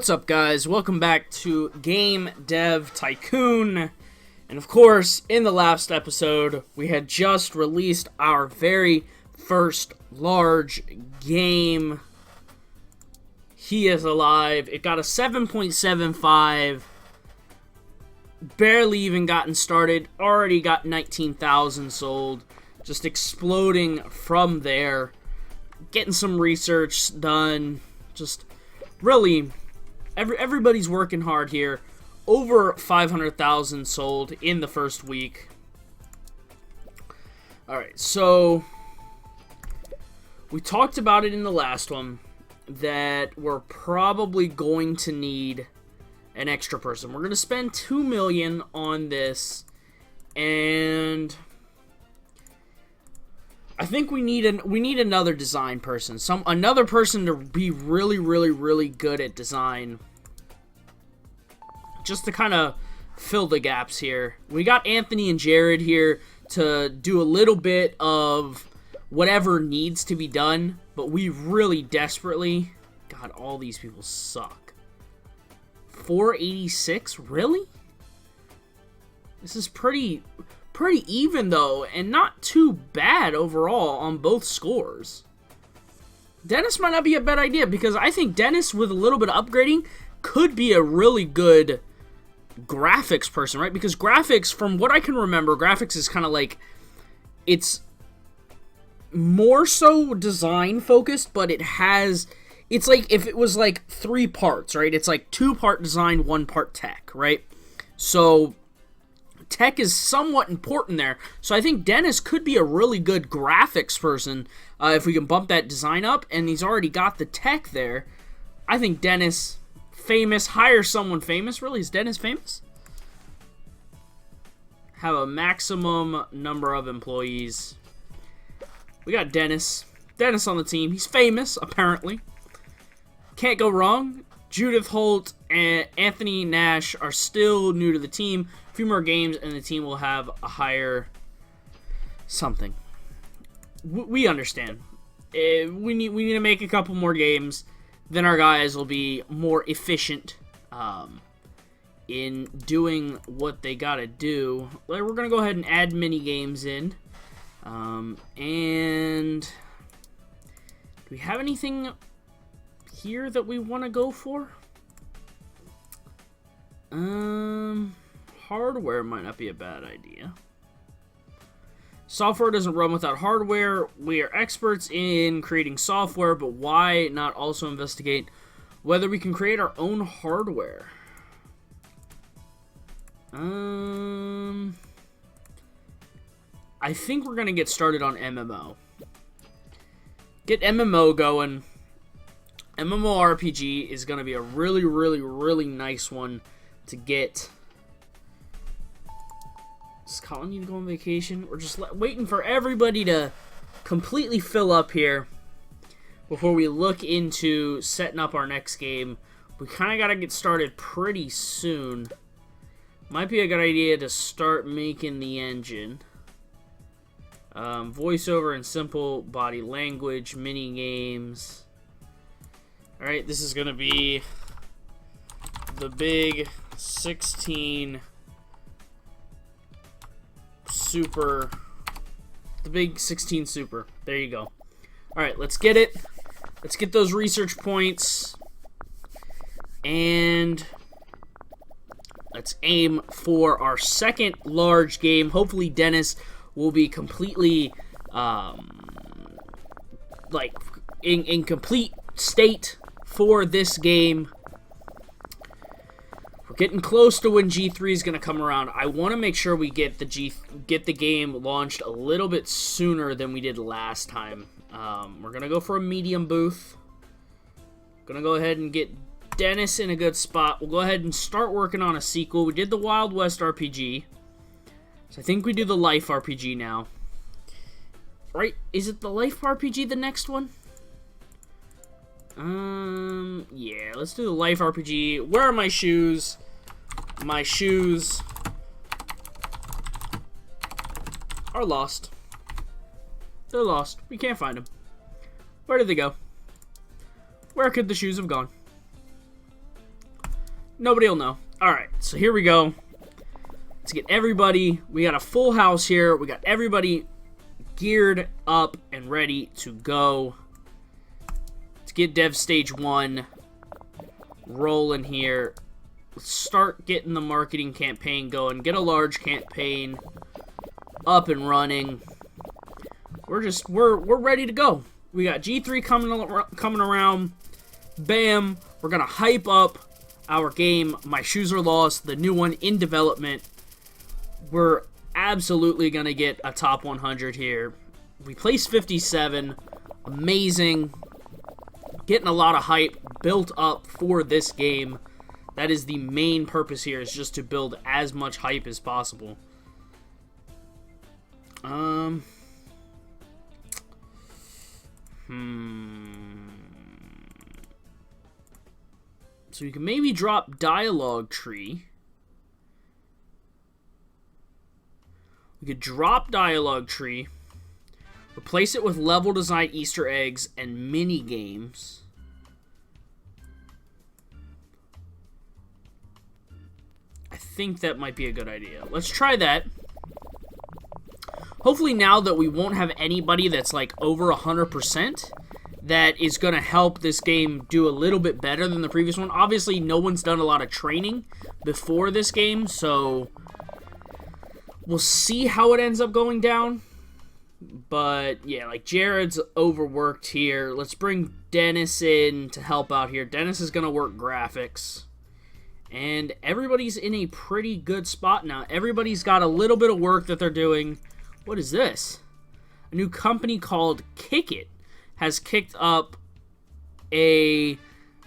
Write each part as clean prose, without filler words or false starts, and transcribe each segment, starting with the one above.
What's up, guys? Welcome back to Game Dev Tycoon. And of course, in the last episode, we had just released our very first large game. He is alive. It got a 7.75. Barely even gotten started. Already got 19,000 sold. Just exploding from there. Getting some research done. Just really, everybody's working hard here. Over 500,000 sold in the first week. Alright, so we talked about it in the last one that we're probably going to need an extra person. We're going to spend $2 million on this, and I think we need another design person. Another person to be really good at design. Just to kind of fill the gaps here. We got Anthony and Jared here to do a little bit of whatever needs to be done, but we really desperately... God, all these people suck. 486? Really? This is pretty even, though, and not too bad overall on both scores. Dennis might not be a bad idea, because I think Dennis, with a little bit of upgrading, could be a really good graphics person, right? Because graphics, from what I can remember, graphics is kind of like, it's more so design focused, but it's like if it was like 3 parts, right? It's like 2-part design, 1 part tech, right? So tech is somewhat important there. So I think Dennis could be a really good graphics person if we can bump that design up, and he's already got the tech there. I think Dennis, famous, hire someone famous. Really, is Dennis famous? Have a maximum number of employees. We got Dennis. Dennis on the team. He's famous, apparently. Can't go wrong. Judith Holt and Anthony Nash are still new to the team. A few more games and the team will have a higher something. We understand. We need to make a couple more games. Then our guys will be more efficient in doing what they gotta do. We're gonna go ahead and add mini games in. And do we have anything here that we want to go for? Hardware might not be a bad idea. Software doesn't run without hardware. We are experts in creating software, but why not also investigate whether we can create our own hardware? I think we're going to get started on MMO. Get MMO going. MMORPG is going to be a really nice one to get. Does Colin need to go on vacation? We're just waiting for everybody to completely fill up here before we look into setting up our next game. We kind of got to get started pretty soon. Might be a good idea to start making the engine. Voiceover and simple body language, mini games. Alright, this is going to be the big 16 super. The big 16 super. There you go. Alright, let's get it. Let's get those research points. And let's aim for our second large game. Hopefully Dennis will be completely in complete state for this game. We're getting close to when G3 is going to come around. I want to make sure we get the game launched a little bit sooner than we did last time. We're going to go for a medium booth. Going to go ahead and get Dennis in a good spot. We'll go ahead and start working on a sequel. We did the Wild West RPG. So I think we do the Life RPG now. Right? Is it the Life RPG the next one? Yeah, let's do the Life RPG. Where are my shoes? My shoes are lost. They're lost. We can't find them. Where did they go? Where could the shoes have gone? Nobody will know. Alright, so here we go. Let's get everybody. We got a full house here. We got everybody geared up and ready to go. Let's get Dev Stage 1 rolling here. Let's start getting the marketing campaign going. Get a large campaign up and running. We're ready to go. We got G3 coming around. Bam. We're going to hype up our game, My Shoes Are Lost, the new one in development. We're absolutely going to get a top 100 here. We placed 57. Amazing. Getting a lot of hype built up for this game. That is the main purpose here, is just to build as much hype as possible. So you can maybe drop Dialogue Tree. We could drop Dialogue Tree, replace it with level design Easter eggs and mini games. I think that might be a good idea. Let's try that. Hopefully now that we won't have anybody that's like over 100%, that is going to help this game do a little bit better than the previous one. Obviously, no one's done a lot of training before this game, so we'll see how it ends up going down. But, yeah, like, Jared's overworked here. Let's bring Dennis in to help out here. Dennis is going to work graphics. And everybody's in a pretty good spot now. Everybody's got a little bit of work that they're doing. What is this? A new company called Kick It has kicked up a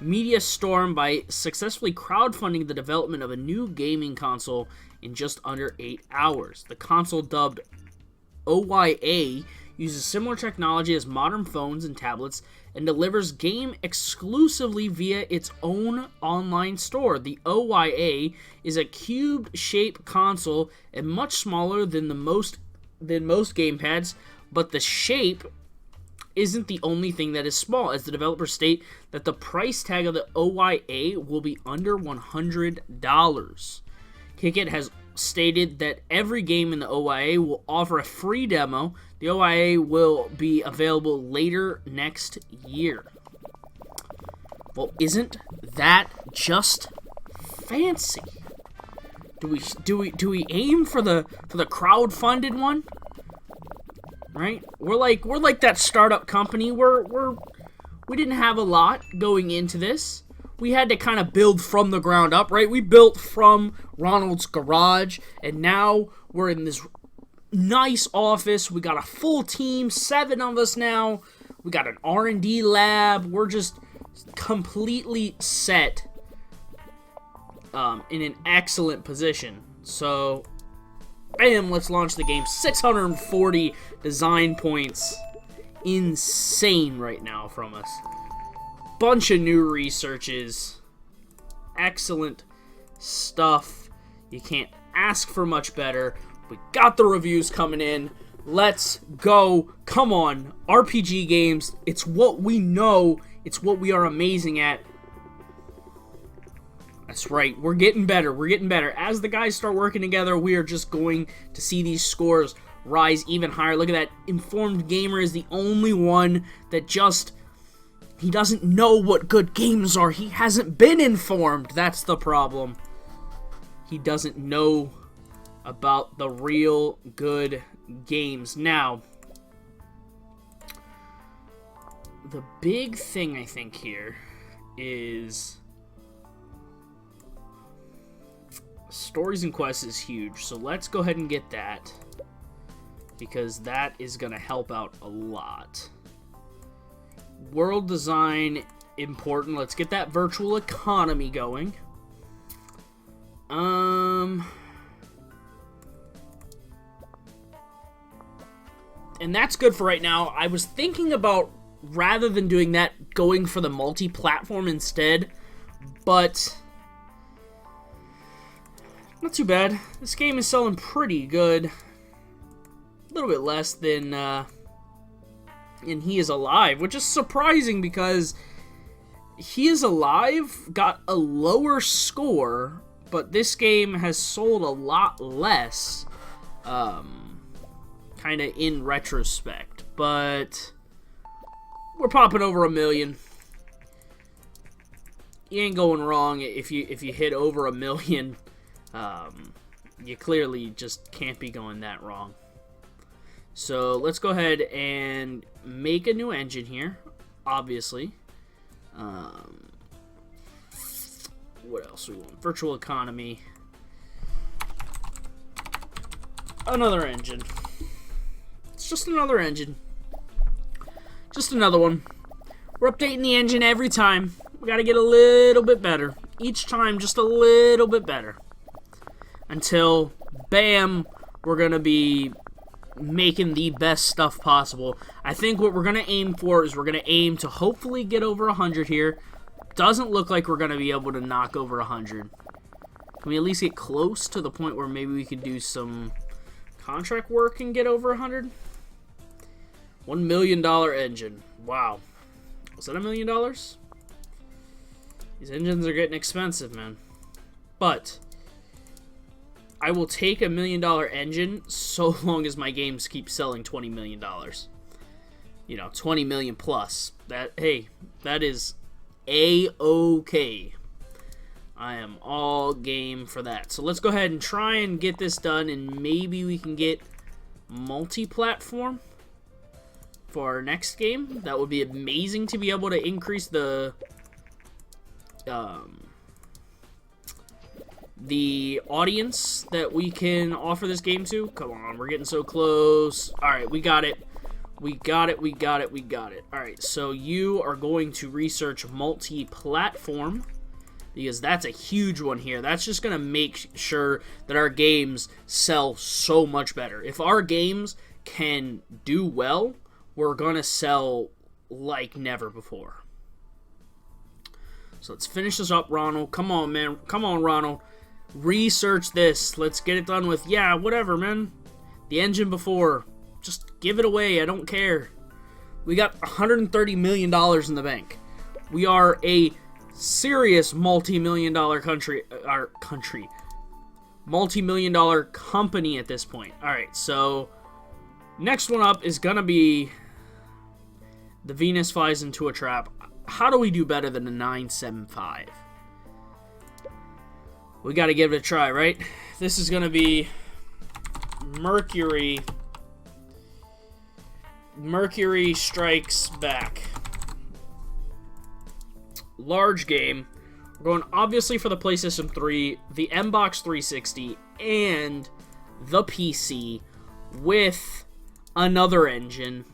media storm by successfully crowdfunding the development of a new gaming console in just under 8 hours. The console, dubbed OYA, uses similar technology as modern phones and tablets and delivers game exclusively via its own online store. The OYA is a cube-shaped console and much smaller than most gamepads, but the shape isn't the only thing that is small, as the developers state that the price tag of the OYA will be under $100. Kickit has stated that every game in the OYA will offer a free demo. The OYA will be available later next year. Well, isn't that just fancy? Do we aim for the crowd-funded one? Right? We're like that startup company. We didn't have a lot going into this. We had to kind of build from the ground up, right? We built from Ronald's garage, and now we're in this nice office. We got a full team, 7 of us now. We got an R&D lab. We're just completely set in an excellent position. So, bam, let's launch the game. 640 design points. Insane right now from us. Bunch of new researches. Excellent stuff. You can't ask for much better. We got the reviews coming in. Let's go. Come on. RPG games. It's what we know. It's what we are amazing at. That's right. We're getting better. We're getting better. As the guys start working together, we are just going to see these scores rise even higher. Look at that. Informed Gamer is the only one that just... he doesn't know what good games are. He hasn't been informed. That's the problem. He doesn't know about the real good games. Now, the big thing I think here is Stories and Quests is huge. So let's go ahead and get that, because that is going to help out a lot. World design, important. Let's get that virtual economy going. And that's good for right now. I was thinking about, rather than doing that, going for the multi-platform instead. But not too bad. This game is selling pretty good. A little bit less than And He Is Alive, which is surprising because He Is Alive got a lower score, but this game has sold a lot less, kind of in retrospect. But we're popping over 1 million. You ain't going wrong if you hit over 1 million. You clearly just can't be going that wrong. So let's go ahead and make a new engine here, obviously. What else do we want? Virtual economy. Another engine. It's just another engine. Just another one. We're updating the engine every time. We gotta get a little bit better. Each time, just a little bit better. Until, bam, we're gonna be making the best stuff possible. I think what we're gonna aim for is we're gonna aim to hopefully get over 100 here. Doesn't look like we're gonna be able to knock over 100. Can we at least get close to the point where maybe we could do some contract work and get over 100? $1 million engine. Wow. Was that $1 million? These engines are getting expensive, man. But I will take $1 million engine so long as my games keep selling $20 million. You know, 20 million plus. Hey, that is A-okay. I am all game for that. So let's go ahead and try and get this done, and maybe we can get multi-platform for our next game. That would be amazing to be able to increase the audience that we can offer this game to. Come on, we're getting so close. Alright, we got it. We got it. Alright, so you are going to research multi-platform, because that's a huge one here. That's just going to make sure that our games sell so much better. If our games can do well, we're going to sell like never before. So let's finish this up, Ronald. Come on, man. Come on, Ronald. Research this. Let's get it done with, yeah, whatever, man. The engine before. Just give it away. I don't care. We got $130 million in the bank. We are a serious multi-million dollar multi-million dollar company at this point. Alright, so next one up is gonna be the Venus Flies Into a Trap. How do we do better than a 975? We gotta give it a try, right? This is gonna be Mercury Strikes Back. Large game. We're going obviously for the PlayStation 3, the Xbox 360, and the PC with another engine.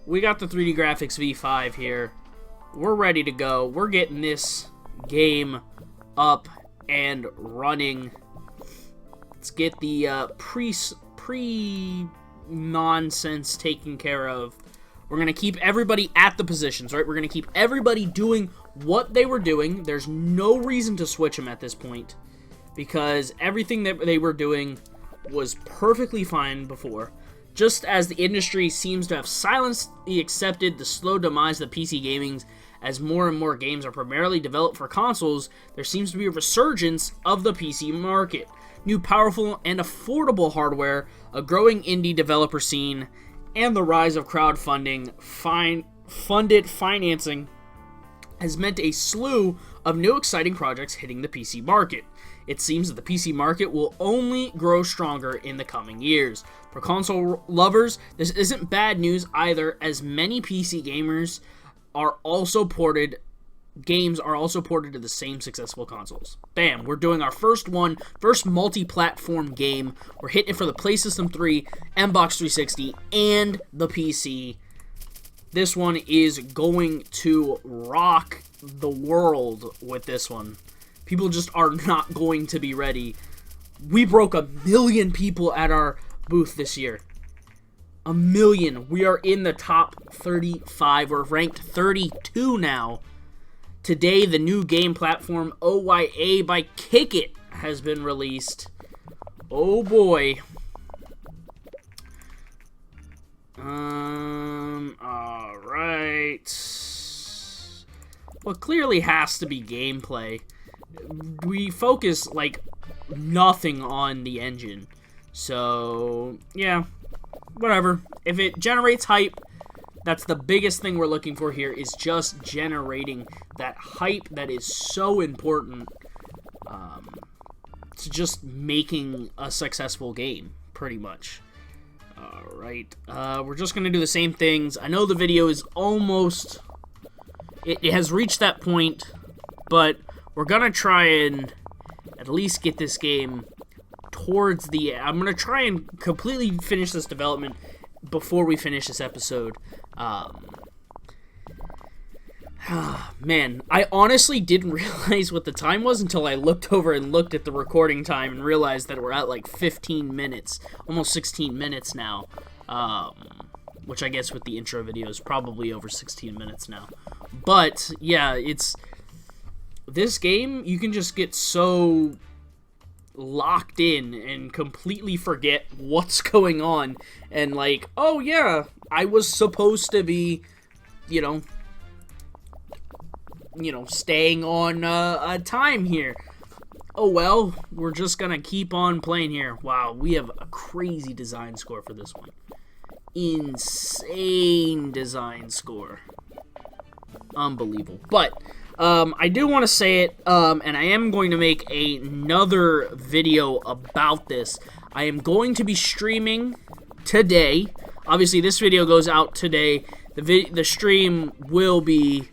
We got the 3D Graphics V5 here. We're ready to go. We're getting this game up and running. Let's get the pre-nonsense taken care of. We're going to keep everybody at the positions, right? We're going to keep everybody doing what they were doing. There's no reason to switch them at this point, because everything that they were doing was perfectly fine before. Just as the industry seems to have silently accepted the slow demise of PC gaming as more and more games are primarily developed for consoles, there seems to be a resurgence of the PC market. New powerful and affordable hardware, a growing indie developer scene, and the rise of crowdfunding funded financing has meant a slew of new exciting projects hitting the PC market. It seems that the PC market will only grow stronger in the coming years. For console lovers, this isn't bad news either, as many PC games are also ported to the same successful consoles. Bam, we're doing our first multi-platform game. We're hitting it for the PlayStation 3, Xbox 360, and the PC. This one is going to rock the world with this one. People just are not going to be ready. We broke 1 million people at our booth this year. 1 million. We are in the top 35. We're ranked 32 now. Today, the new game platform OYA by Kickit has been released. Oh boy. Alright. what clearly has to be gameplay. We focus, like, nothing on the engine. So, yeah, whatever. If it generates hype, that's the biggest thing we're looking for here, is just generating that hype that is so important to just making a successful game, pretty much. Alright, we're just going to do the same things. I know the video is almost... It has reached that point, but we're going to try and at least get this game towards the... I'm going to try and completely finish this development before we finish this episode. Man, I honestly didn't realize what the time was until I looked over and looked at the recording time and realized that we're at like 15 minutes, almost 16 minutes now, which I guess with the intro video is probably over 16 minutes now. But, yeah, this game, you can just get so locked in and completely forget what's going on, and like, oh yeah, I was supposed to be, you know, staying on a time here. Oh well, we're just gonna keep on playing here. Wow, we have a crazy design score for this one. Insane design score. Unbelievable. But I do want to say it, and I am going to make another video about this. I am going to be streaming today. Obviously, this video goes out today. The stream will be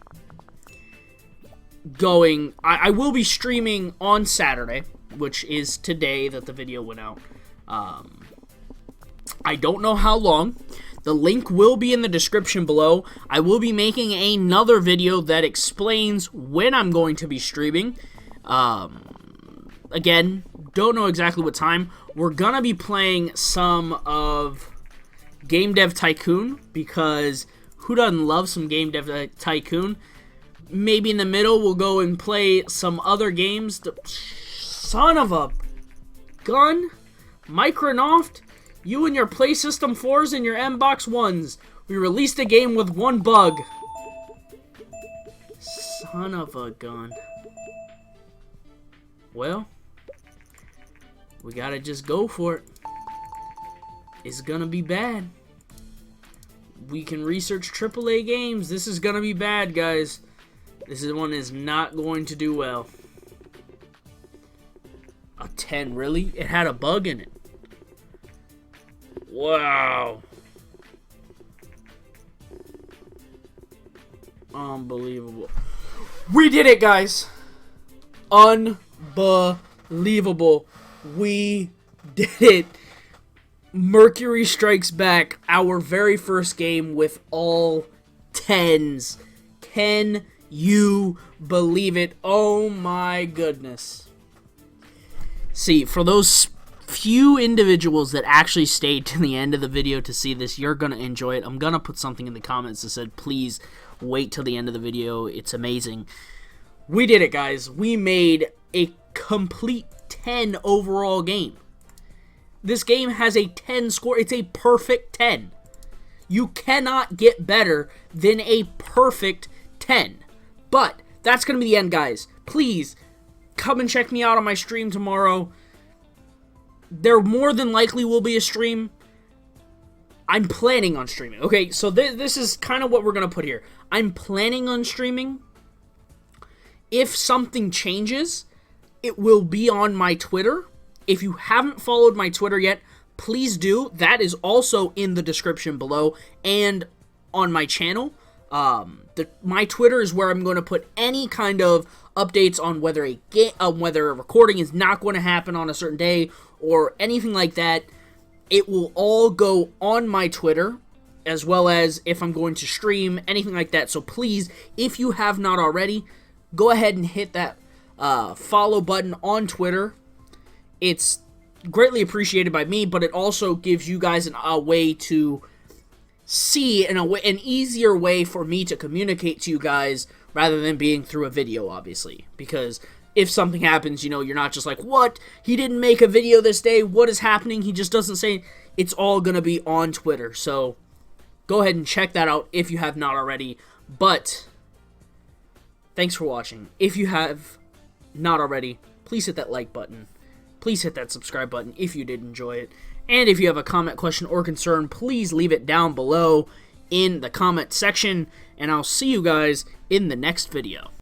going... I will be streaming on Saturday, which is today that the video went out. I don't know how long. The link will be in the description below. I will be making another video that explains when I'm going to be streaming. Again, don't know exactly what time. We're going to be playing some of Game Dev Tycoon, because who doesn't love some Game Dev Tycoon? Maybe in the middle we'll go and play some other games. Son of a gun. Microsoft, you and your PlaySystem 4s and your Mbox 1s. We released a game with one bug. Son of a gun. Well, we gotta just go for it. It's gonna be bad. We can research AAA games. This is gonna be bad, guys. This one is not going to do well. A 10, really? It had a bug in it. Wow. Unbelievable. We did it, guys. Unbelievable. We did it. Mercury Strikes Back, our very first game with all 10s. Can you believe it? Oh my goodness. See, for those few individuals that actually stayed to the end of the video to see this, you're going to enjoy it. I'm going to put something in the comments that said, please wait till the end of the video. It's amazing. We did it, guys. We made a complete 10 overall game. This game has a 10 score. It's a perfect 10. You cannot get better than a perfect 10. But that's going to be the end, guys. Please come and check me out on my stream tomorrow. There more than likely will be a stream. I'm planning on streaming. Okay, so this is kind of what we're going to put here. I'm planning on streaming. If something changes, it will be on my Twitter. If you haven't followed my Twitter yet, please do. That is also in the description below and on my channel. My Twitter is where I'm going to put any kind of updates on whether a recording is not going to happen on a certain day or anything like that. It will all go on my Twitter, as well as if I'm going to stream, anything like that. So please, if you have not already, go ahead and hit that follow button on Twitter. It's greatly appreciated by me, but it also gives you guys a way to see, an easier way for me to communicate to you guys rather than being through a video, obviously. Because if something happens, you're not just like, what? He didn't make a video this day. What is happening? He just doesn't say. It's all going to be on Twitter. So go ahead and check that out if you have not already. But thanks for watching. If you have not already, please hit that like button. Please hit that subscribe button if you did enjoy it. And if you have a comment, question, or concern, please leave it down below in the comment section. And I'll see you guys in the next video.